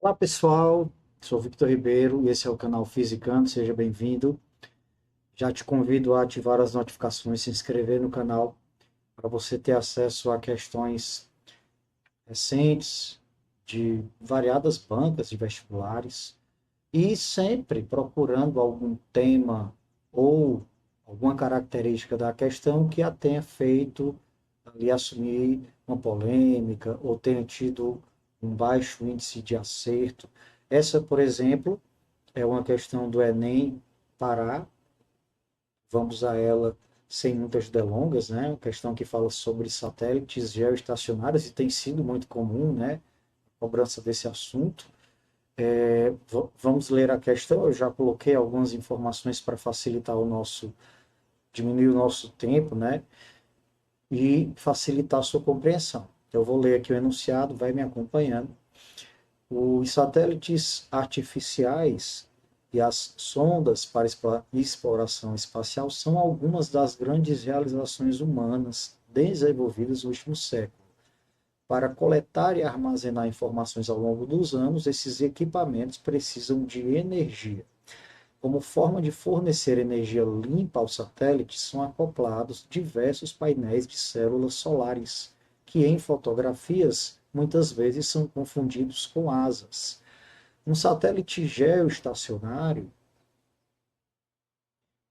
Olá pessoal, sou Victor Ribeiro e esse é o canal Fisicando, seja bem-vindo. Já te convido a ativar as notificações, se inscrever no canal para você ter acesso a questões recentes de variadas bancas de vestibulares e sempre procurando algum tema ou alguma característica da questão que a tenha feito ali assumir uma polêmica ou tenha tido um baixo índice de acerto. Essa, por exemplo, é uma questão do Enem Pará. Vamos a ela sem muitas delongas, né? Uma questão que fala sobre satélites geoestacionários e tem sido muito comum, né? A cobrança desse assunto. Vamos ler a questão. Eu já coloquei algumas informações para facilitar diminuir o nosso tempo, né? E facilitar a sua compreensão. Eu vou ler aqui o enunciado, vai me acompanhando. Os satélites artificiais e as sondas para exploração espacial são algumas das grandes realizações humanas desenvolvidas no último século. Para coletar e armazenar informações ao longo dos anos, esses equipamentos precisam de energia. Como forma de fornecer energia limpa aos satélites, são acoplados diversos painéis de células solares, que em fotografias muitas vezes são confundidos com asas. Um satélite geoestacionário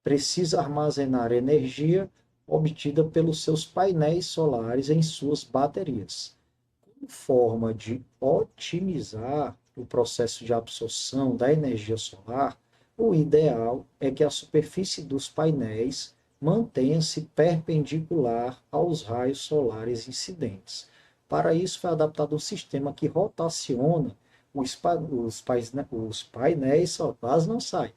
precisa armazenar energia obtida pelos seus painéis solares em suas baterias. Como forma de otimizar o processo de absorção da energia solar, o ideal é que a superfície dos painéis mantenha-se perpendicular aos raios solares incidentes. Para isso, foi adaptado um sistema que rotaciona os painéis, só quase não sai,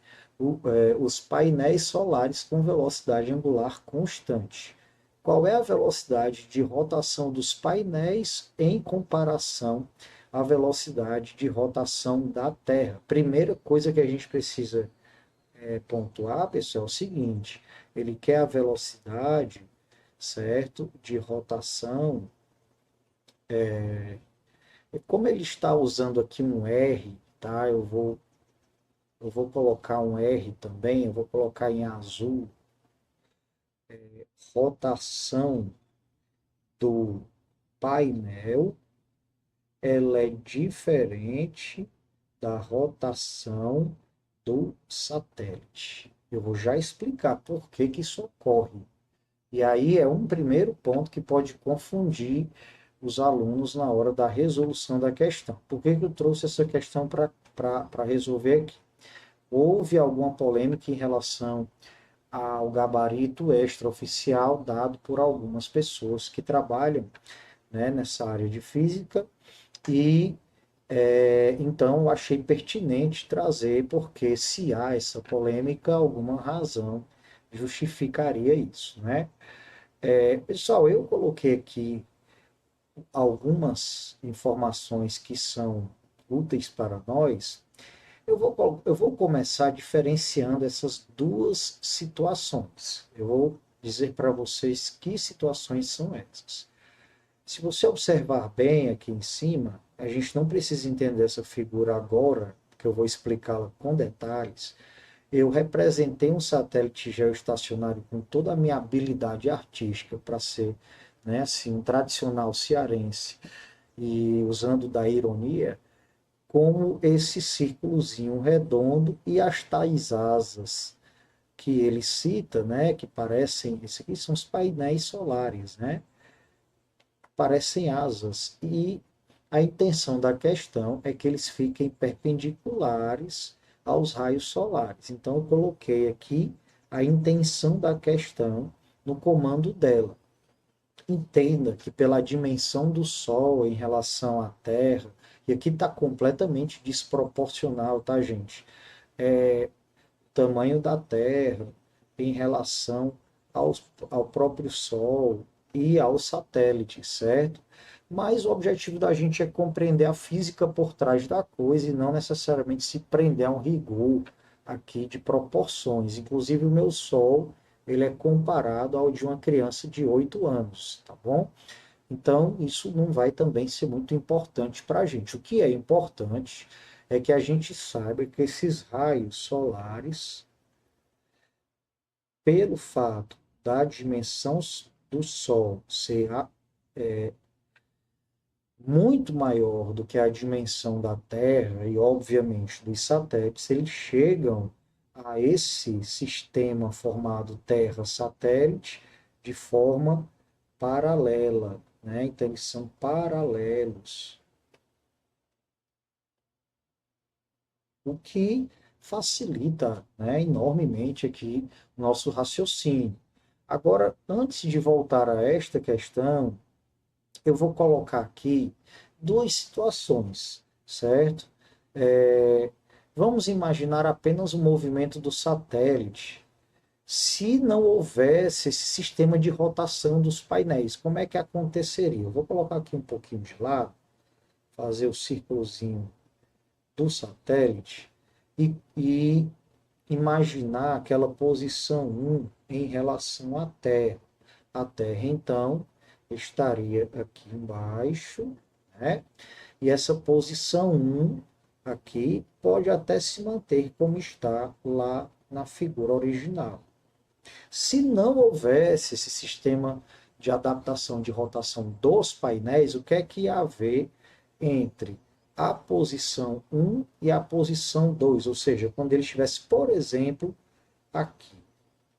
os painéis solares com velocidade angular constante. Qual é a velocidade de rotação dos painéis em comparação à velocidade de rotação da Terra? Primeira coisa que a gente precisa pontuar, pessoal, é o seguinte: ele quer a velocidade, certo, de rotação. Como ele está usando aqui um R, tá? Eu vou colocar um R também, eu vou colocar em azul, rotação do painel, ela é diferente da rotação do satélite. Eu vou já explicar por que que isso ocorre. E aí é um primeiro ponto que pode confundir os alunos na hora da resolução da questão. Por que que eu trouxe essa questão para resolver aqui? Houve alguma polêmica em relação ao gabarito extraoficial dado por algumas pessoas que trabalham, né, nessa área de física e então eu achei pertinente trazer, porque se há essa polêmica, alguma razão justificaria isso, né? Pessoal, eu coloquei aqui algumas informações que são úteis para nós. Eu vou começar diferenciando essas duas situações. Eu vou dizer para vocês que situações são essas. Se você observar bem aqui em cima, a gente não precisa entender essa figura agora, porque eu vou explicá-la com detalhes. Eu representei um satélite geoestacionário com toda a minha habilidade artística para ser, né, assim, um tradicional cearense e usando da ironia, como esse círculozinho redondo e as tais asas que ele cita, né, que parecem, isso aqui são os painéis solares, né? Parecem asas. E a intenção da questão é que eles fiquem perpendiculares aos raios solares. Então, eu coloquei aqui a intenção da questão no comando dela. Entenda que pela dimensão do Sol em relação à Terra, e aqui está completamente desproporcional, tá, gente? O tamanho da Terra em relação ao próprio Sol e aos satélites, certo? Mas o objetivo da gente é compreender a física por trás da coisa e não necessariamente se prender a um rigor aqui de proporções. Inclusive, o meu Sol ele é comparado ao de uma criança de 8 anos, tá bom? Então, isso não vai também ser muito importante para a gente. O que é importante é que a gente saiba que esses raios solares, pelo fato da dimensão do Sol ser muito maior do que a dimensão da Terra e, obviamente, dos satélites, eles chegam a esse sistema formado Terra-satélite de forma paralela, né? Então, eles são paralelos, o que facilita, né, enormemente aqui o nosso raciocínio. Agora, antes de voltar a esta questão, eu vou colocar aqui duas situações, certo? É, vamos imaginar apenas o movimento do satélite. Se não houvesse esse sistema de rotação dos painéis, como é que aconteceria? Eu vou colocar aqui um pouquinho de lado, fazer o círculozinho do satélite e imaginar aquela posição 1 em relação à Terra. A Terra, então, estaria aqui embaixo, né? E essa posição 1 aqui pode até se manter como está lá na figura original. Se não houvesse esse sistema de adaptação de rotação dos painéis, o que é que ia haver entre a posição 1 e a posição 2? Ou seja, quando ele estivesse, por exemplo, aqui,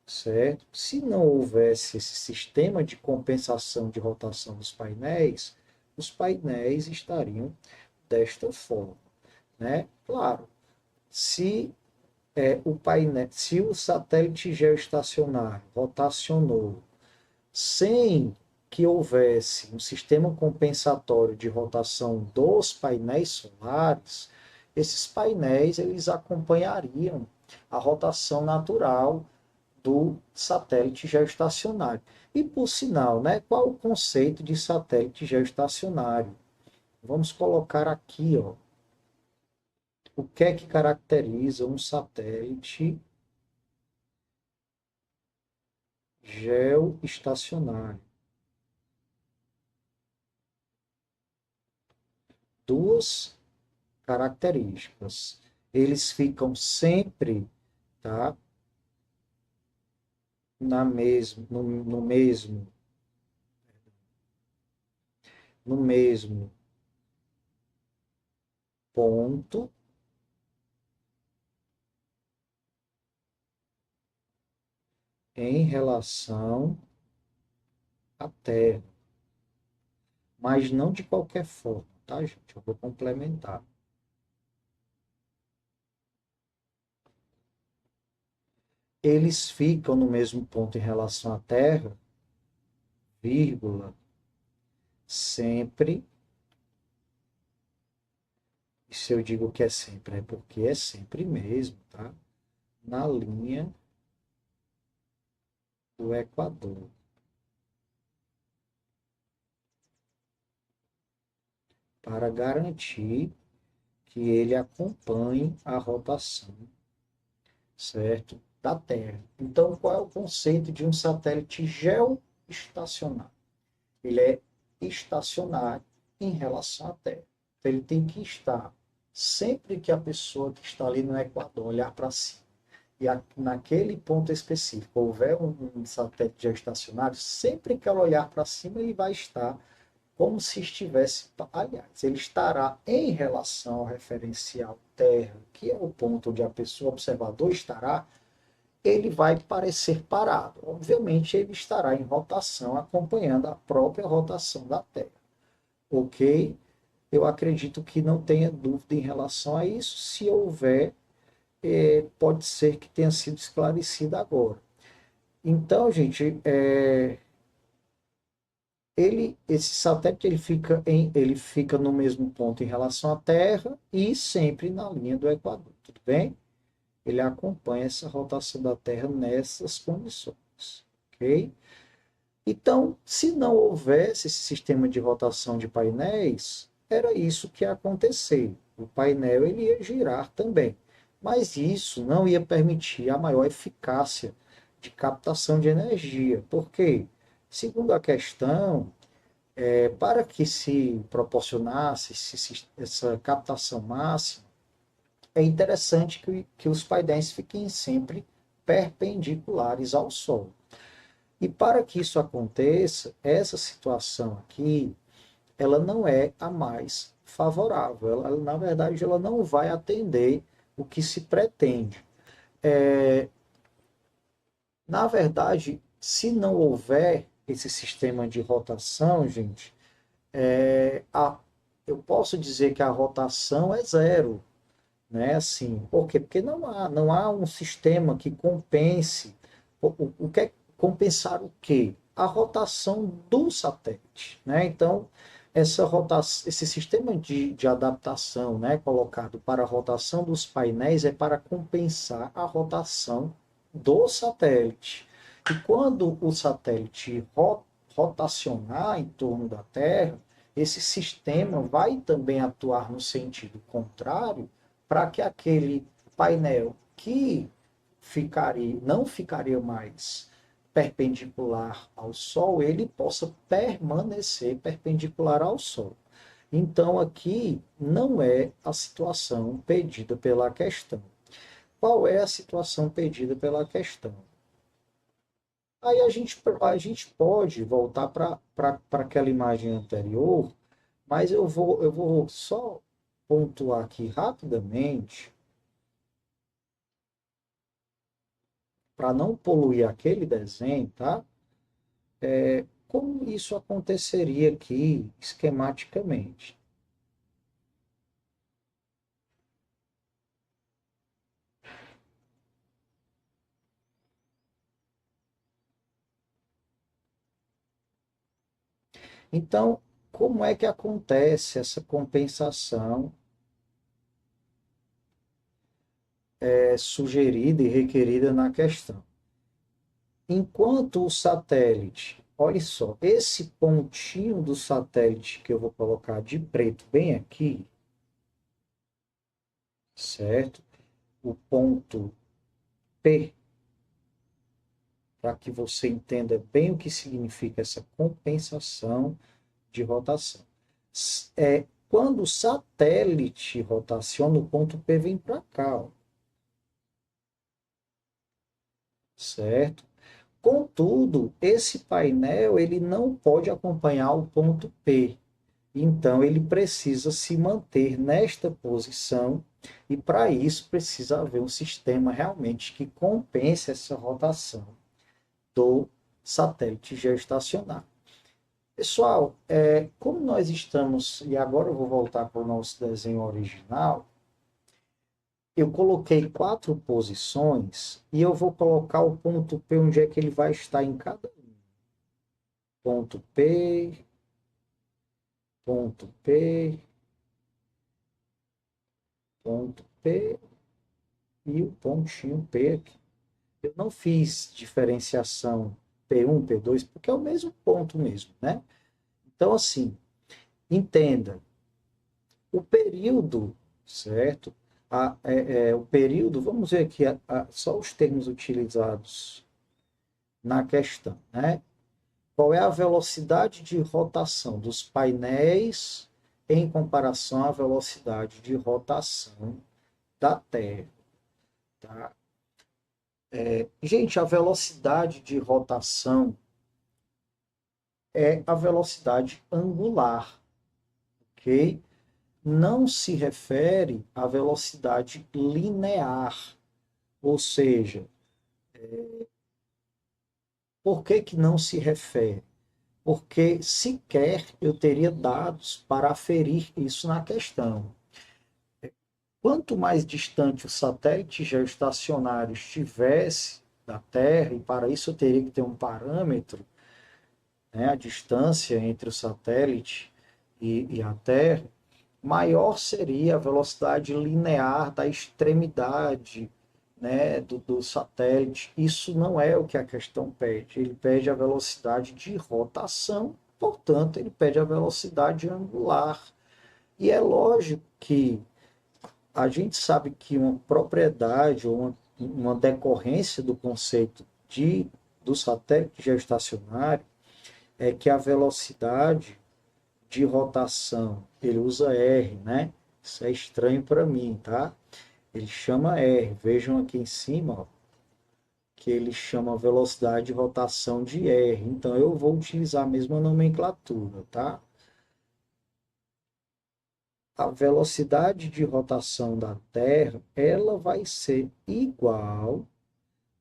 certo? Se não houvesse esse sistema de compensação de rotação dos painéis, os painéis estariam desta forma, né? Claro, se se o satélite geoestacionário rotacionou sem que houvesse um sistema compensatório de rotação dos painéis solares, esses painéis eles acompanhariam a rotação natural do satélite geoestacionário. E por sinal, né, qual o conceito de satélite geoestacionário? Vamos colocar aqui, ó, o que é que caracteriza um satélite geoestacionário. Duas características. Eles ficam sempre, tá, no mesmo ponto em relação à Terra. Mas não de qualquer forma, tá, gente? Eu vou complementar. Eles ficam no mesmo ponto em relação à Terra, vírgula, sempre. E se eu digo que é sempre, é porque é sempre mesmo, tá? Na linha do Equador. Para garantir que ele acompanhe a rotação, certo, da Terra. Então, qual é o conceito de um satélite geoestacionário? Ele é estacionário em relação à Terra. Então, ele tem que estar sempre que a pessoa que está ali no Equador olhar para cima e naquele ponto específico houver um satélite geoestacionário, sempre que ela olhar para cima, ele vai estar como se estivesse, aliás, ele estará em relação ao referencial Terra, que é o ponto onde a pessoa observador estará, ele vai parecer parado. Obviamente, ele estará em rotação, acompanhando a própria rotação da Terra. Ok? Eu acredito que não tenha dúvida em relação a isso. Se houver, pode ser que tenha sido esclarecido agora. Então, gente, esse satélite ele fica no mesmo ponto em relação à Terra e sempre na linha do Equador, tudo bem? Ele acompanha essa rotação da Terra nessas condições, ok? Então, se não houvesse esse sistema de rotação de painéis, era isso que ia acontecer. O painel ele ia girar também, mas isso não ia permitir a maior eficácia de captação de energia, porque, segundo a questão, Para que se proporcionasse essa captação máxima, é interessante que os painéis fiquem sempre perpendiculares ao Sol. E para que isso aconteça, essa situação aqui, ela não é a mais favorável. Ela, na verdade, ela não vai atender o que se pretende. É, Na verdade, se não houver esse sistema de rotação, gente, é, a, eu posso dizer que a rotação é zero, né? Assim, por quê? Porque não há um sistema que compense. O que é compensar o quê? A rotação do satélite, né? Então, essa rotação, esse sistema de adaptação, né, colocado para a rotação dos painéis é para compensar a rotação do satélite. E quando o satélite rotacionar em torno da Terra, esse sistema vai também atuar no sentido contrário para que aquele painel que não ficaria mais perpendicular ao Sol, ele possa permanecer perpendicular ao Sol. Então, aqui não é a situação pedida pela questão. Qual é a situação pedida pela questão? Aí a gente pode voltar para aquela imagem anterior, mas eu vou só pontuar aqui rapidamente, para não poluir aquele desenho, tá? Como isso aconteceria aqui esquematicamente? Então, como é que acontece essa compensação sugerida e requerida na questão? Enquanto o satélite, olha só, esse pontinho do satélite que eu vou colocar de preto bem aqui, certo? O ponto P, para que você entenda bem o que significa essa compensação de rotação. Quando o satélite rotaciona, o ponto P vem para cá, ó, certo? Contudo, esse painel ele não pode acompanhar o ponto P. Então, ele precisa se manter nesta posição e, para isso, precisa haver um sistema realmente que compense essa rotação do satélite geoestacionário. Pessoal, como nós estamos, e agora eu vou voltar para o nosso desenho original, eu coloquei 4 posições e eu vou colocar o ponto P onde é que ele vai estar em cada um. Ponto P, ponto P, ponto P e o pontinho P aqui. Eu não fiz diferenciação P1, P2, porque é o mesmo ponto mesmo, né? Então, assim, entenda, o período, certo? O período, vamos ver aqui só os termos utilizados na questão, né? Qual é a velocidade de rotação dos painéis em comparação à velocidade de rotação da Terra, tá? Gente, a velocidade de rotação é a velocidade angular, ok? Não se refere à velocidade linear, ou seja, por que que não se refere? Porque sequer eu teria dados para aferir isso na questão. Quanto mais distante o satélite geoestacionário estivesse da Terra, e para isso eu teria que ter um parâmetro, né, a distância entre o satélite e a Terra, maior seria a velocidade linear da extremidade, né, do satélite. Isso não é o que a questão pede. Ele pede a velocidade de rotação, portanto, ele pede a velocidade angular. E é lógico que a gente sabe que uma propriedade ou uma decorrência do conceito do satélite geoestacionário é que a velocidade de rotação, ele usa R, né? Isso é estranho para mim, tá? Ele chama R. Vejam aqui em cima, ó, que ele chama velocidade de rotação de R. Então, eu vou utilizar a mesma nomenclatura, tá? A velocidade de rotação da Terra, ela vai ser igual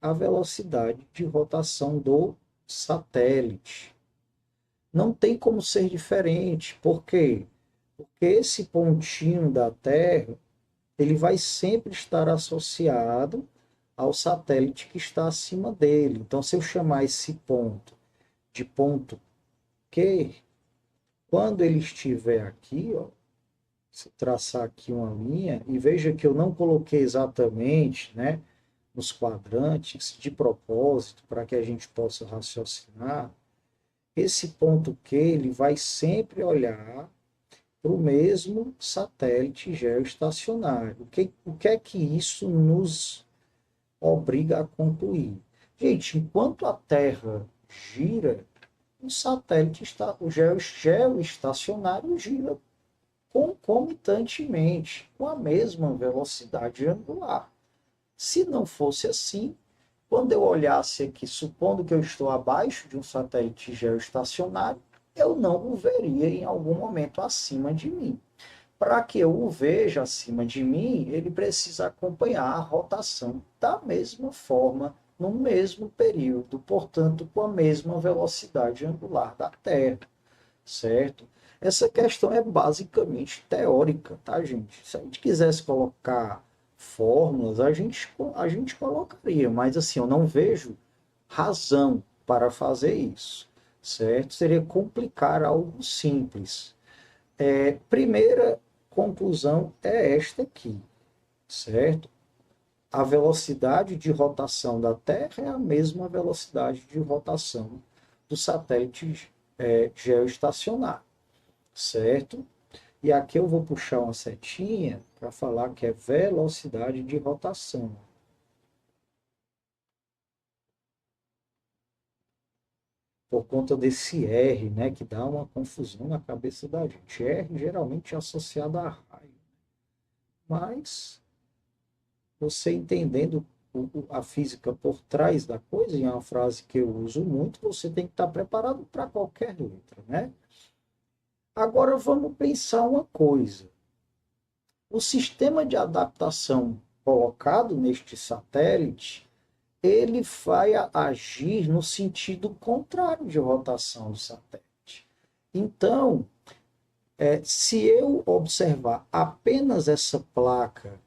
à velocidade de rotação do satélite. Não tem como ser diferente. Por quê? Porque esse pontinho da Terra, ele vai sempre estar associado ao satélite que está acima dele. Então, se eu chamar esse ponto de ponto Q, quando ele estiver aqui, ó, se traçar aqui uma linha, e veja que eu não coloquei exatamente, né, nos quadrantes, de propósito, para que a gente possa raciocinar, esse ponto Q, ele vai sempre olhar para o mesmo satélite geoestacionário. O que é que isso nos obriga a concluir? Gente, enquanto a Terra gira, o satélite está, o geoestacionário gira concomitantemente, com a mesma velocidade angular. Se não fosse assim, quando eu olhasse aqui, supondo que eu estou abaixo de um satélite geoestacionário, eu não o veria em algum momento acima de mim. Para que eu o veja acima de mim, ele precisa acompanhar a rotação da mesma forma, no mesmo período, portanto, com a mesma velocidade angular da Terra, certo? Essa questão é basicamente teórica, tá, gente? Se a gente quisesse colocar fórmulas, a gente colocaria, mas assim, eu não vejo razão para fazer isso, certo? Seria complicar algo simples. Primeira conclusão é esta aqui, certo? A velocidade de rotação da Terra é a mesma velocidade de rotação do satélite geoestacionário, certo? E aqui eu vou puxar uma setinha para falar que é velocidade de rotação. Por conta desse R, né, que dá uma confusão na cabeça da gente. R geralmente é associado a raio. Mas você entendendo a física por trás da coisa, e é uma frase que eu uso muito, você tem que estar preparado para qualquer letra, né? Agora vamos pensar uma coisa. O sistema de adaptação colocado neste satélite, ele vai agir no sentido contrário de rotação do satélite. Então, se eu observar apenas essa placa,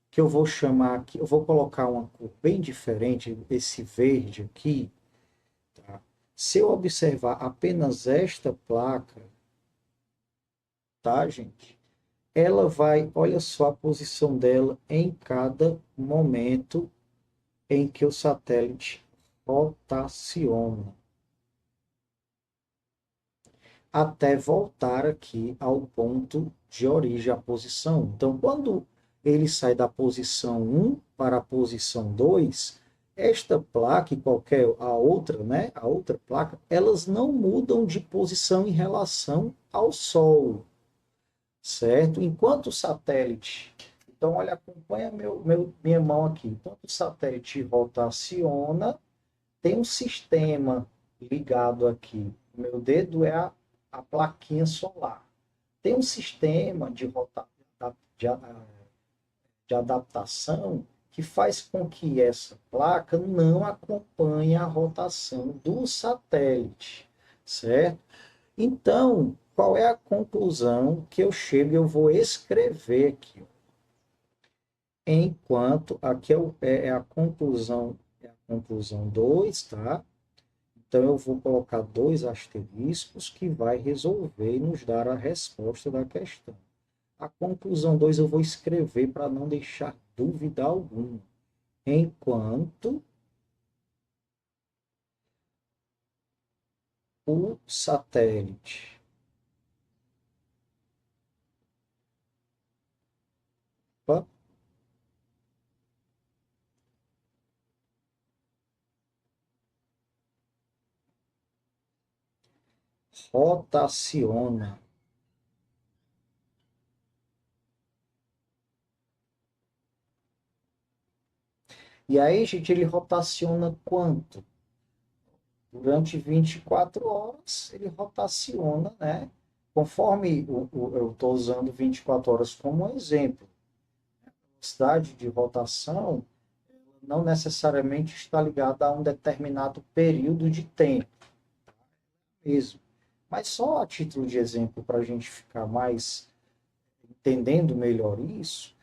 que eu vou chamar aqui, eu vou colocar uma cor bem diferente, esse verde aqui, tá? Se eu observar apenas esta placa, tá, gente? Ela vai, olha só a posição dela em cada momento em que o satélite rotaciona, até voltar aqui ao ponto de origem, a posição. Então, quando ele sai da posição 1 para a posição 2, esta placa e qualquer a outra, né, a outra placa, elas não mudam de posição em relação ao Sol, certo? Enquanto o satélite, então olha, acompanha minha mão aqui. Enquanto o satélite rotaciona, tem um sistema ligado aqui. Meu dedo é a plaquinha solar. Tem um sistema de, de adaptação que faz com que essa placa não acompanhe a rotação do satélite, certo? Então, qual é a conclusão que eu chego? Eu vou escrever aqui. Enquanto, aqui é a conclusão 2, tá? Então, eu vou colocar dois asteriscos que vai resolver e nos dar a resposta da questão. A conclusão 2 eu vou escrever para não deixar dúvida alguma. Enquanto o satélite opa, rotaciona E aí, gente, ele rotaciona quanto? Durante 24 horas, ele rotaciona, né? Conforme eu estou usando 24 horas como exemplo, a velocidade de rotação não necessariamente está ligada a um determinado período de tempo mesmo. Mas só a título de exemplo, para a gente ficar mais entendendo melhor isso,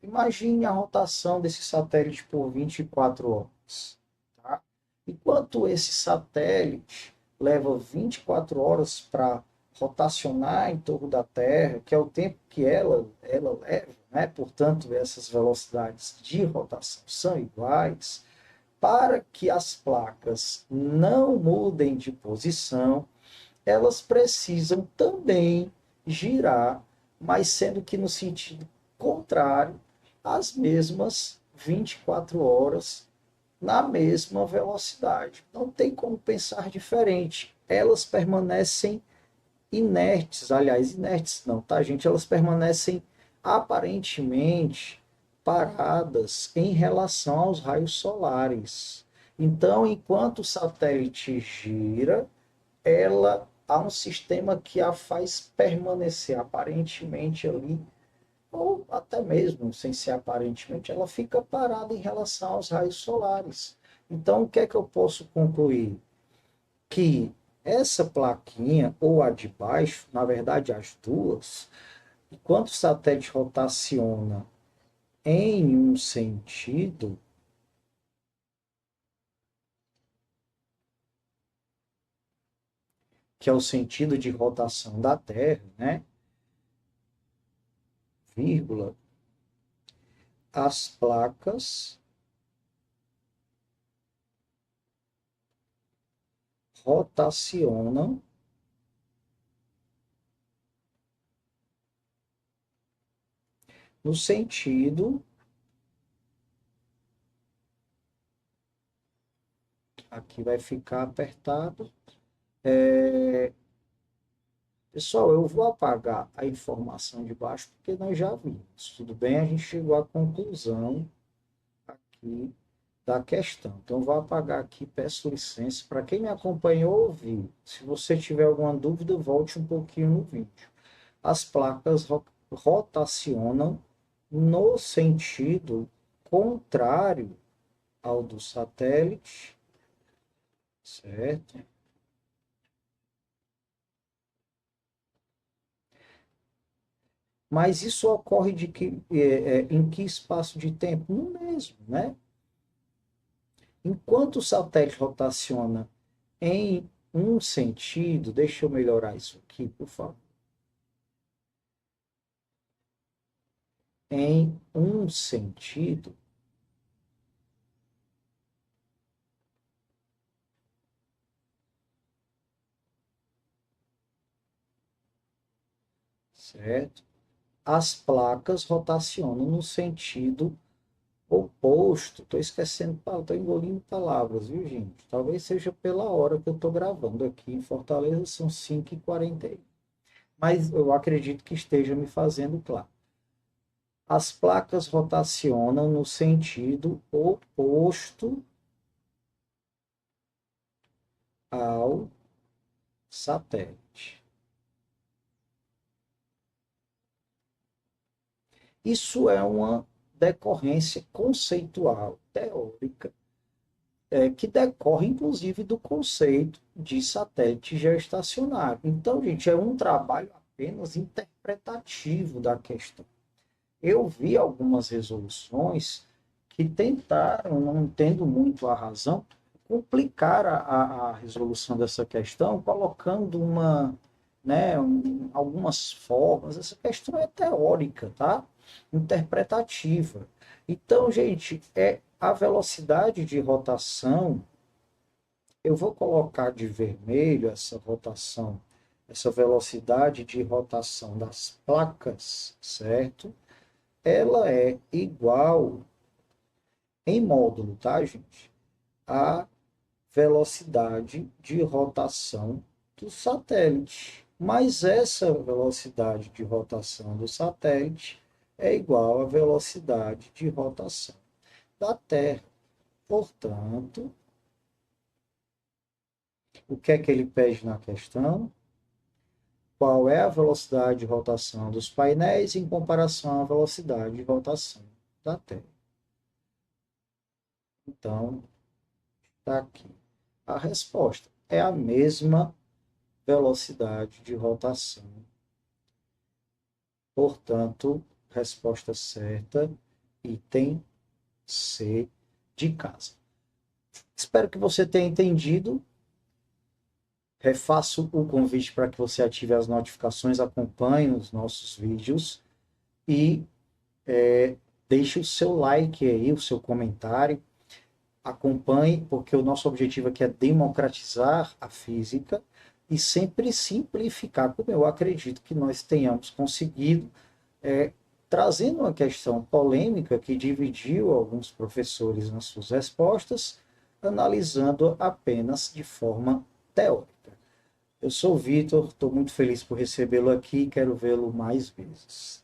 imagine a rotação desse satélite por 24 horas. Tá? Enquanto esse satélite leva 24 horas para rotacionar em torno da Terra, que é o tempo que ela leva, né? Portanto, essas velocidades de rotação são iguais, para que as placas não mudem de posição, elas precisam também girar, mas sendo que no sentido contrário, as mesmas 24 horas na mesma velocidade. Não tem como pensar diferente. Elas permanecem inertes, aliás, inertes não, tá, gente? Elas permanecem aparentemente paradas em relação aos raios solares. Então, enquanto o satélite gira, ela há um sistema que a faz permanecer aparentemente ali, ou até mesmo sem ser aparentemente, ela fica parada em relação aos raios solares. Então, o que é que eu posso concluir? Que essa plaquinha, ou a de baixo, na verdade as duas, enquanto o satélite rotaciona em um sentido, que é o sentido de rotação da Terra, né? Vírgula, as placas rotacionam no sentido, aqui vai ficar apertado. Pessoal, eu vou apagar a informação de baixo porque nós já vimos. Tudo bem? A gente chegou à conclusão aqui da questão. Então, vou apagar aqui, peço licença. Para quem me acompanhou, ouviu. Se você tiver alguma dúvida, volte um pouquinho no vídeo. As placas rotacionam no sentido contrário ao do satélite, certo? Mas isso ocorre em que espaço de tempo? No mesmo, né? Enquanto o satélite rotaciona em um sentido, deixa eu melhorar isso aqui, por favor. Em um sentido, certo? As placas rotacionam no sentido oposto. Estou esquecendo, estou engolindo palavras, viu, gente? Talvez seja pela hora que eu estou gravando aqui em Fortaleza, são 5h41. Mas eu acredito que esteja me fazendo claro. As placas rotacionam no sentido oposto ao satélite. Isso é uma decorrência conceitual, teórica, que decorre inclusive do conceito de satélite geoestacionário. Então, gente, é um trabalho apenas interpretativo da questão. Eu vi algumas resoluções que tentaram, não entendo muito a razão, complicar a resolução dessa questão, colocando algumas formas. Essa questão é teórica, tá? Interpretativa. Então, gente, a velocidade de rotação, eu vou colocar de vermelho essa rotação, essa velocidade de rotação das placas, certo? Ela é igual em módulo, tá, gente? A velocidade de rotação do satélite. Mas essa velocidade de rotação do satélite é igual à velocidade de rotação da Terra. Portanto, o que é que ele pede na questão? Qual é a velocidade de rotação dos painéis em comparação à velocidade de rotação da Terra? Então, está aqui. A resposta é a mesma velocidade de rotação. Portanto, resposta certa, item C de casa. Espero que você tenha entendido. Refaço o convite para que você ative as notificações, acompanhe os nossos vídeos e deixe o seu like aí, o seu comentário. Acompanhe, porque o nosso objetivo aqui é democratizar a física e sempre simplificar, como eu acredito que nós tenhamos conseguido, trazendo uma questão polêmica que dividiu alguns professores nas suas respostas, analisando apenas de forma teórica. Eu sou o Vitor, estou muito feliz por recebê-lo aqui e quero vê-lo mais vezes.